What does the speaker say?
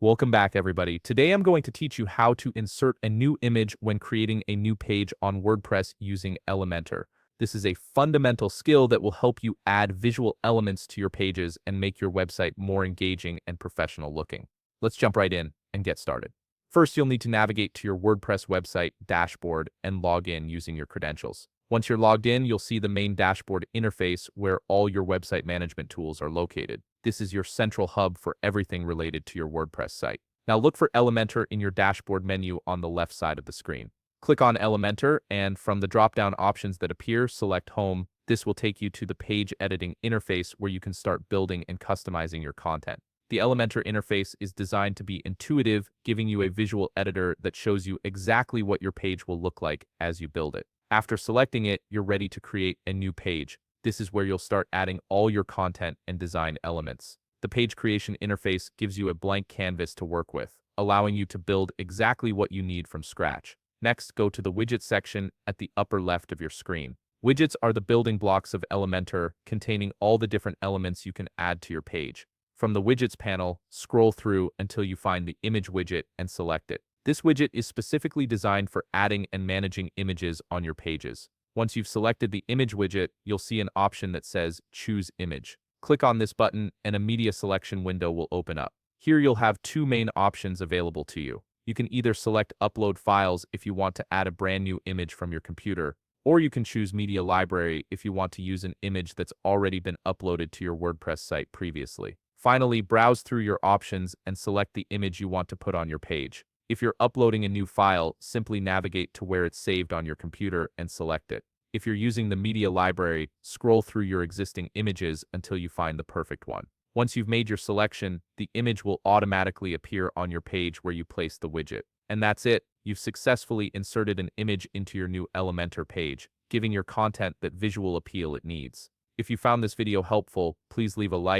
Welcome back, everybody. Today I'm going to teach you how to insert a new image when creating a new page on WordPress using Elementor. This is a fundamental skill that will help you add visual elements to your pages and make your website more engaging and professional looking. Let's jump right in and get started. First, you'll need to navigate to your WordPress website dashboard and log in using your credentials. Once you're logged in, you'll see the main dashboard interface where all your website management tools are located. This is your central hub for everything related to your WordPress site. Now look for Elementor in your dashboard menu on the left side of the screen. Click on Elementor, and from the drop-down options that appear, select Home. This will take you to the page editing interface where you can start building and customizing your content. The Elementor interface is designed to be intuitive, giving you a visual editor that shows you exactly what your page will look like as you build it. After selecting it, you're ready to create a new page. This is where you'll start adding all your content and design elements. The page creation interface gives you a blank canvas to work with, allowing you to build exactly what you need from scratch. Next, go to the widget section at the upper left of your screen. Widgets are the building blocks of Elementor, containing all the different elements you can add to your page. From the widgets panel, scroll through until you find the image widget and select it. This widget is specifically designed for adding and managing images on your pages. Once you've selected the image widget, you'll see an option that says Choose Image. Click on this button and a media selection window will open up. Here you'll have two main options available to you. You can either select Upload Files if you want to add a brand new image from your computer, or you can choose Media Library if you want to use an image that's already been uploaded to your WordPress site previously. Finally, browse through your options and select the image you want to put on your page. If you're uploading a new file, simply navigate to where it's saved on your computer and select it. If you're using the media library, scroll through your existing images until you find the perfect one. Once you've made your selection, the image will automatically appear on your page where you place the widget. And that's it. You've successfully inserted an image into your new Elementor page, giving your content that visual appeal it needs. If you found this video helpful, please leave a like.